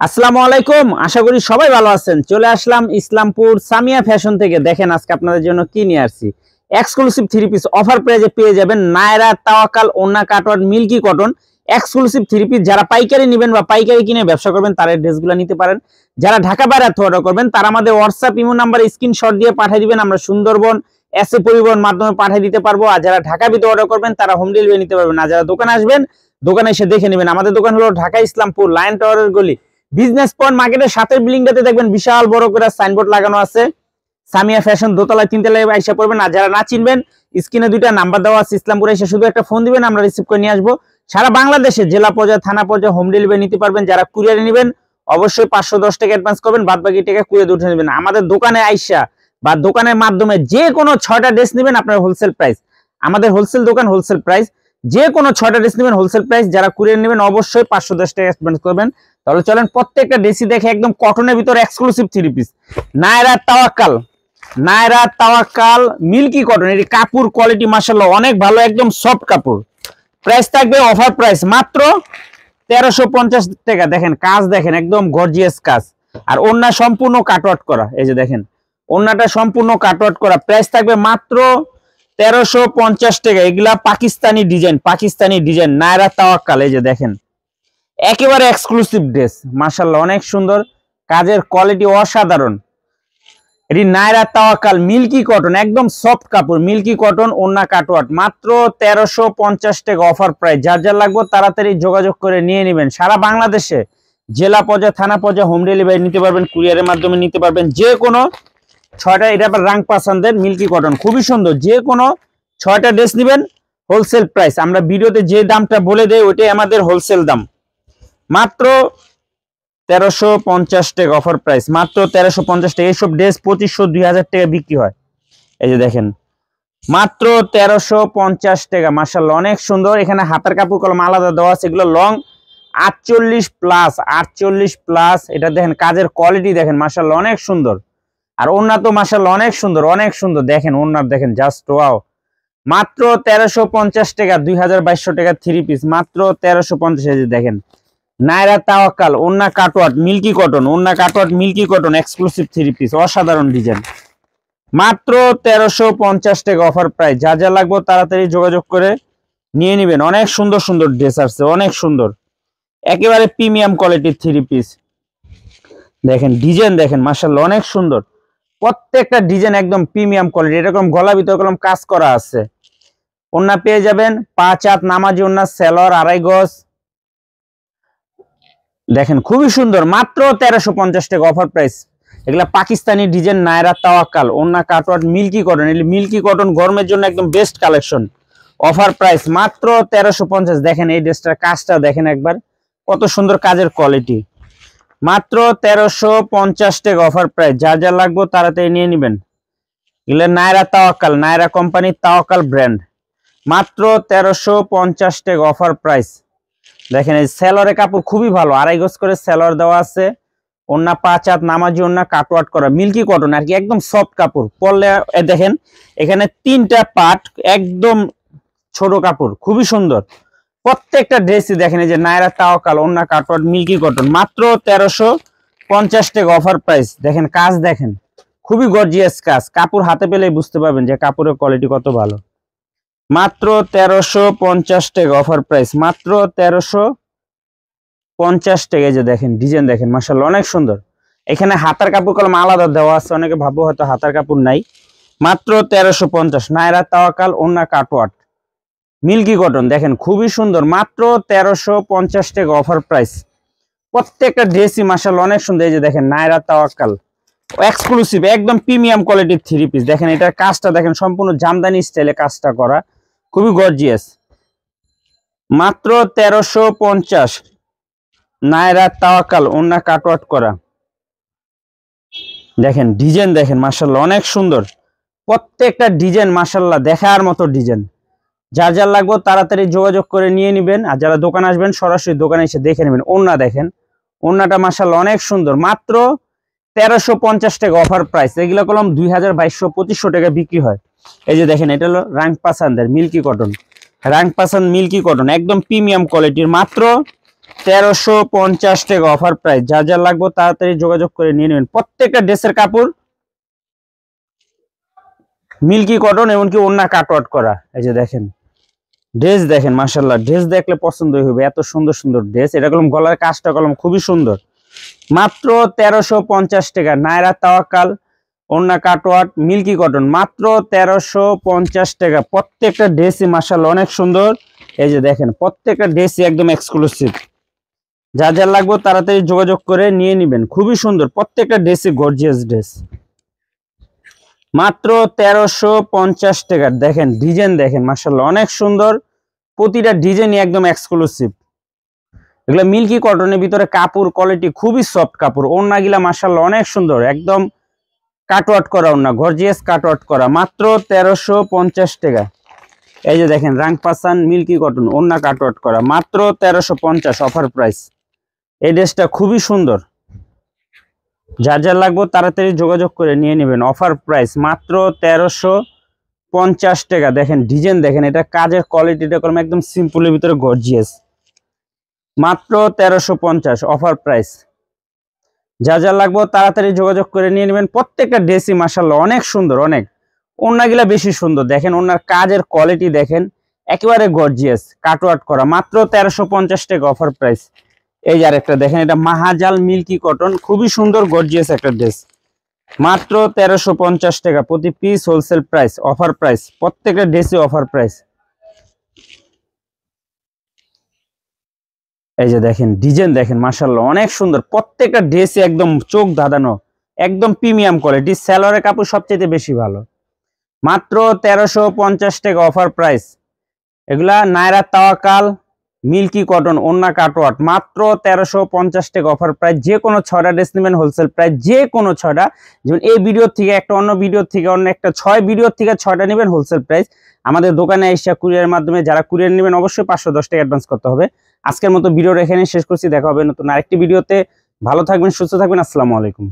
আসসালামু আলাইকুম, আশা করি সবাই ভালো আছেন। চলে আসলাম ইসলামপুর সামিয়া ফ্যাশন থেকে। দেখেন আজকে আপনাদের জন্য কি নিয়ে আসছি। এক্সক্লুসিভ থ্রি পিস অফার প্রাইজে পেয়ে যাবেন নায়রা, তাওয়াক্কাল, ওন্না, cutwork, milky cotton exclusive three piece. যারা পাইকারি নেবেন বা পাইকারি কিনে ব্যবসা করবেন তারা এই ড্রেসগুলো নিতে পারেন। যারা ঢাকা বাইরে অর্ডার করবেন তারা আমাদের হোয়াটসঅ্যাপ ইমো নাম্বারে স্ক্রিনশট দিয়ে পাঠিয়ে দিবেন, আমরা সুন্দরবন এসএ পরিবহন মাধ্যমে পাঠিয়ে দিতে পারবো। আর যারা ঢাকা ভিতরে অর্ডার করবেন তারা হোম ডেলিভারি নিতে পারবেন। আর যারা দোকানে আসবেন দোকানে এসে দেখে নেবেন। আমাদের দোকান হলো ঢাকা ইসলামপুর লায়ন টাওয়ারের গলি, বিজনেস পয়েন্ট মার্কেটের সাথে বিল্ডিংটাতে দেখবেন বিশাল বড় করে সাইনবোর্ড লাগানো আছে সামিয়া ফ্যাশন, দোতলায় তিনতলায় আইসা পড়বেন। আর যারা না চিনবেন স্ক্রিনে দুইটা নাম্বার দেওয়া আছে, ইসলামপুরে এসে শুধু একটা ফোন দিবেন, আমরা রিসিভ করে নিয়ে আসবো। সারা বাংলাদেশে জেলা পর্যায়ে থানা পর্যায়ে হোম ডেলিভারি নিতে পারবেন। যারা কুরিয়ারে নেবেন অবশ্যই 510 টাকা অ্যাডভান্স করবেন, বাদ বাকি টাকা কুরিয়ারে উঠে নেবেন। আমাদের দোকানে আইসা বা দোকানের মাধ্যমে যে কোনো 6টা ড্রেস নেবেন আপনার হোলসেল প্রাইস। আমাদের হোলসেল দোকান, হোলসেল প্রাইস। যে কোনো 6টা ড্রেস নেবেন হোলসেল প্রাইস। যারা কুরিয়ার নেবেন অবশ্যই 510 টাকা অ্যাডভান্স করবেন। তাহলে চলেন প্রত্যেকটা ড্রেসই দেখে। একদম কটনের ভিতরে exclusive three piece Naira, Tawakkal, Naira, Tawakkal, milky cotton. এর কাপড় কোয়ালিটি মাশাআল্লাহ অনেক ভালো, একদম সফট কাপড়। প্রাইস থাকবে অফার প্রাইস মাত্র 1350 টাকা। দেখেন কাজ, দেখেন একদম গর্জিয়াস কাজ। আর ওন্না সম্পূর্ণ কাটওয়ার্ক করা, এই যে দেখেন ওন্নাটা সম্পূর্ণ কাটওয়ার্ক করা। প্রাইস থাকবে মাত্র 1350 টাকা। এগুলা পাকিস্তানি ডিজাইন, পাকিস্তানি ডিজাইন নায়রা, তাওয়াক্কাল। এই যে দেখেন একেবারে এক্সক্লুসিভ ড্রেস মাশাআল্লাহ অনেক সুন্দর, কাজের কোয়ালিটি অসাধারণ। এটি নায়রা, তাওয়াক্কাল, মিল্কি কটন, একদম সফট কাপড়, মিল্কি কটন, ওন্না কাটওয়ার্ক। মাত্র 1350 টাকা অফার প্রাইস। যার যার লাগবে তাড়াতাড়ি যোগাযোগ করে নিয়ে নেবেন। সারা বাংলাদেশে জেলা পর্যায়ে থানা পর্যায়ে হোম ডেলিভারি নিতে পারবেন, কুরিয়ারের মাধ্যমে নিতে পারবেন। যে কোনো 6টা, এটা আবার রাং পাসানদের মিল্কি কটন, খুবই সুন্দর। যে কোনো 6টা ড্রেস নেবেন হোলসেল প্রাইস। আমরা ভিডিওতে যে দামটা বলে দেই ওইটাই আমাদের হোলসেল দাম, মাত্র 1350 টাকা অফার প্রাইস। মাত্র 1350 টাকা। এইসব ড্রেস 2500 2000 টাকা বিক্রি হয়। এই যে দেখেন মাত্র 1350 টাকা মাশাআল্লাহ অনেক সুন্দর। এখানে হাতের কাপড় কলম আলাদা দেওয়া আছে, এগুলো লং 48 প্লাস, 48 প্লাস। এটা দেখেন কাজের কোয়ালিটি দেখেন মাশাআল্লাহ অনেক সুন্দর। আর ওন্না তো মাশাআল্লাহ অনেক সুন্দর, অনেক সুন্দর। দেখেন ওন্নার দেখেন জাস্ট ওয়াও। মাত্র 1350 টাকা, 2200 টাকা থ্রি পিস, মাত্র 1350। এই যে দেখেন নায়রা, তাওয়াক্কাল, ওন্না কাটওয়ার্ক, মিল্কি কটন, ওন্না cutwork, milky cotton exclusive three piece, অসাধারণ ডিজাইন। মাত্র 1350 টাকা অফার প্রাইস। যা যা লাগবে তাড়াতাড়ি যোগাযোগ করে নিয়ে নেবেন। অনেক সুন্দর সুন্দর ড্রেস আসছে, অনেক সুন্দর, একেবারে প্রিমিয়াম কোয়ালিটির থ্রি পিস। দেখেন ডিজাইন দেখেন মাশাআল্লাহ অনেক সুন্দর, প্রত্যেকটা ডিজাইন একদম প্রিমিয়াম কোয়ালিটি। এরকম গলা ভিতরে কলম কাজ করা আছে। ওন্না পেয়ে যাবেন 5 হাত নামাজি ওন্না, সেলর 2.5 গজ। দেখেন খুবই সুন্দর, মাত্র 1350 টাকা অফার প্রাইস। এগুলা পাকিস্তানি ডিজাইন নায়রা, তাওয়াক্কাল, ওন্না কাটওয়ার্ক, মিল্কি কটন। এই মিল্কি কটন গরমের জন্য একদম বেস্ট কালেকশন। অফার প্রাইস মাত্র 1350। দেখেন এই ড্রেসটার কাজটা দেখেন একবার, কত সুন্দর কাজের কোয়ালিটি। মাত্র 1350 টাকা অফার প্রাইস। যা যা লাগবে তাড়াতাড়ি নিয়ে নেবেন। এগুলো নায়রা, তাওয়াক্কাল, নায়রা কোম্পানির তাওয়াক্কাল ব্র্যান্ড। মাত্র 1350 টাকা অফার প্রাইস। দেখেন এই সেলরের কাপড় খুবই ভালো, 2.5 গজ করে সেলর দেওয়া আছে। ওন্না 5 হাত নামাজি ওন্না, কাটওয়ার্ক করা, মিল্কি কটন আর কি, একদম সফট কাপড়। পরলে দেখেন এখানে 3টা পার্ট, একদম ছোট কাপড়, খুবই সুন্দর। প্রত্যেকটা ড্রেসই দেখেন এই যে নায়রা, তাওয়াক্কাল, ওন্না কাটওয়ার্ক, মিল্কি কটন, মাত্র 1350 টাকা অফার প্রাইস। দেখেন কাজ দেখেন খুবই গর্জিয়াস কাজ। কাপড় হাতে পেলেই বুঝতে পারবেন যে কাপড়ের কোয়ালিটি কত ভালো। মাত্র 1350 টাকা অফার প্রাইস। মাত্র 1350 টাকা। যে দেখেন ডিজাইন দেখেন মাশাআল্লাহ অনেক সুন্দর। এখানে হাতার কাপড় কলম আলাদা দেওয়া আছে, অনেকে ভাববো হয়তো হাতার কাপড় নাই। মাত্র 1350। নায়রা, তাওয়াক্কাল, ওন্না কাটওয়ার্ক, মিল্কি কটন দেখেন খুবই সুন্দর। মাত্র 1350 টাকা অফার প্রাইস। প্রত্যেকটা ড্রেসই মাশাআল্লাহ অনেক সুন্দর। এই যে দেখেন নায়রা, তাওয়াক্কাল এক্সক্লুসিভ একদম প্রিমিয়াম কোয়ালিটির থ্রি পিস। দেখেন এটার কাজটা দেখেন সম্পূর্ণ জামদানি স্টাইলে কাজটা করা, খুবই গর্জিয়াস। মাত্র 1350। নায়রা, তাওয়াক্কাল, ওন্না কাটওয়ার্ক করা। দেখেন ডিজাইন দেখেন মাশাআল্লাহ অনেক সুন্দর। প্রত্যেকটা ডিজাইন মাশাআল্লাহ দেখার মতো ডিজাইন। যার যার লাগবে তাড়াতাড়ি যোগাযোগ করে নিয়ে নেবেন। আর যারা দোকানে আসবেন সরাসরি দোকানে এসে দেখে নেবেন। ওন্না দেখেন, ওন্নাটা মাশাআল্লাহ অনেক সুন্দর। মাত্র 1350 টাকা অফার প্রাইস। এগুলো কলম 2200-2500 টাকা বিক্রি হয়। এই যে দেখেন এটা হলো রাং পাসানদের মিল্কি কটন, রাং পাসান মিল্কি কটন, একদম প্রিমিয়াম কোয়ালিটির। মাত্র 1350 টাকা অফার প্রাইস। যা যা লাগবে তাড়াতাড়ি যোগাযোগ করে নিয়ে নেবেন। প্রত্যেকটা ড্রেসের কাপড় মিল্কি কটন, এমনকি ওন্না কাটওয়ার্ক করা। এই যে দেখেন ড্রেস, দেখেন মাশাআল্লাহ, ড্রেস দেখলে পছন্দই হবে, এত সুন্দর সুন্দর ড্রেস। এটা কলম গলার কাজটা কলম খুবই সুন্দর। মাত্র 1350 টাকা। নায়রা তাওয়াক্কাল ওন্না কাটওয়ার্ক মিল্কি কটন, মাত্র 1350 টাকা। প্রত্যেকটা ড্রেসই মাশাআল্লাহ অনেক সুন্দর। এই যে দেখেন প্রত্যেকটা ড্রেসই একদম এক্সক্লুসিভ। যা যা লাগবে তাড়াতাড়ি যোগাযোগ করে নিয়ে নেবেন। খুবই সুন্দর, প্রত্যেকটা ড্রেসই গর্জিয়াস ড্রেস। মাত্র 1350 টাকা। দেখেন ডিজাইন, দেখেন মাশাআল্লাহ অনেক সুন্দর, প্রতিটা ডিজাইনই একদম এক্সক্লুসিভ। এগুলো মিল্কি কটনের ভিতরে কাপড় কোয়ালিটি খুবই সফট কাপড়। ওড়নাগুলা মাশাআল্লাহ অনেক সুন্দর, একদম কাটওয়ার্ক করা ওড়না, গর্জিয়াস কাটওয়ার্ক করা। মাত্র 1350 টাকা। এই যে দেখেন রাংপাসান মিল্কি কটন ওড়না কাটওয়ার্ক করা, মাত্র 1350 অফার প্রাইস। এই ড্রেসটা খুবই সুন্দর। যা যা লাগবে তাড়াতাড়ি যোগাযোগ করে নিয়ে নেবেন। অফার প্রাইস মাত্র 1350 টাকা। দেখেন ডিজাইন, দেখেন এটা কাজের কোয়ালিটিটা কলম একদম সিম্পলের ভিতরে গর্জিয়াস। মাত্র 1350 অফার প্রাইস। যা যা লাগবে তাড়াতাড়ি যোগাযোগ করে নিয়ে নেবেন। প্রত্যেকটা ড্রেসই মাশাআল্লাহ অনেক সুন্দর, অনেক। ওড়নাগুলা বেশি সুন্দর, দেখেন ওড়নার কাজের কোয়ালিটি দেখেন একেবারে গর্জিয়াস কাটওয়ার্ক করা। মাত্র 1350 টাকা অফার প্রাইস। এই যে আরেকটা দেখেন, এটা মাহাজাল মিল্কি কটন, খুবই সুন্দর গর্জিয়াস একটা ড্রেস। মাত্র 1350 টাকা প্রতি piece, wholesale price, offer price. প্রত্যেকটা ড্রেসই অফার প্রাইস। এই যে দেখেন ডিজাইন, দেখেন মাশাআল্লাহ অনেক সুন্দর, প্রত্যেকটা ড্রেসই একদম চোখ ধাঁধানো, একদম প্রিমিয়াম কোয়ালিটি। সেলরের কাপড় সবচেয়ে বেশি ভালো। মাত্র 1350 টাকা অফার প্রাইস। এগুলা নায়রা তাওয়াক্কাল মিল্কি কটন ওন্না কাটওয়ার্ক, মাত্র 1350 টাকা অফার প্রাইস। যে কোনো 6টা ড্রেস নেবেন হোলসেল প্রাইস, যে কোনো 6টা। যেমন এই ভিডিও থেকে একটা, অন্য ভিডিও থেকে অন্য একটা, 6 ভিডিও থেকে 6টা নেবেন হোলসেল প্রাইস। আমাদের দোকানে এসে কুরিয়ারের মাধ্যমে যারা কুরিয়ার নেবেন অবশ্যই 510 টাকা অ্যাডভান্স করতে হবে। আজকের মতো ভিডিওটা এখানে শেষ করছি, দেখা হবে নতুন আরেকটি ভিডিওতে। ভালো থাকবেন, সুস্থ থাকবেন, আসসালামু আলাইকুম।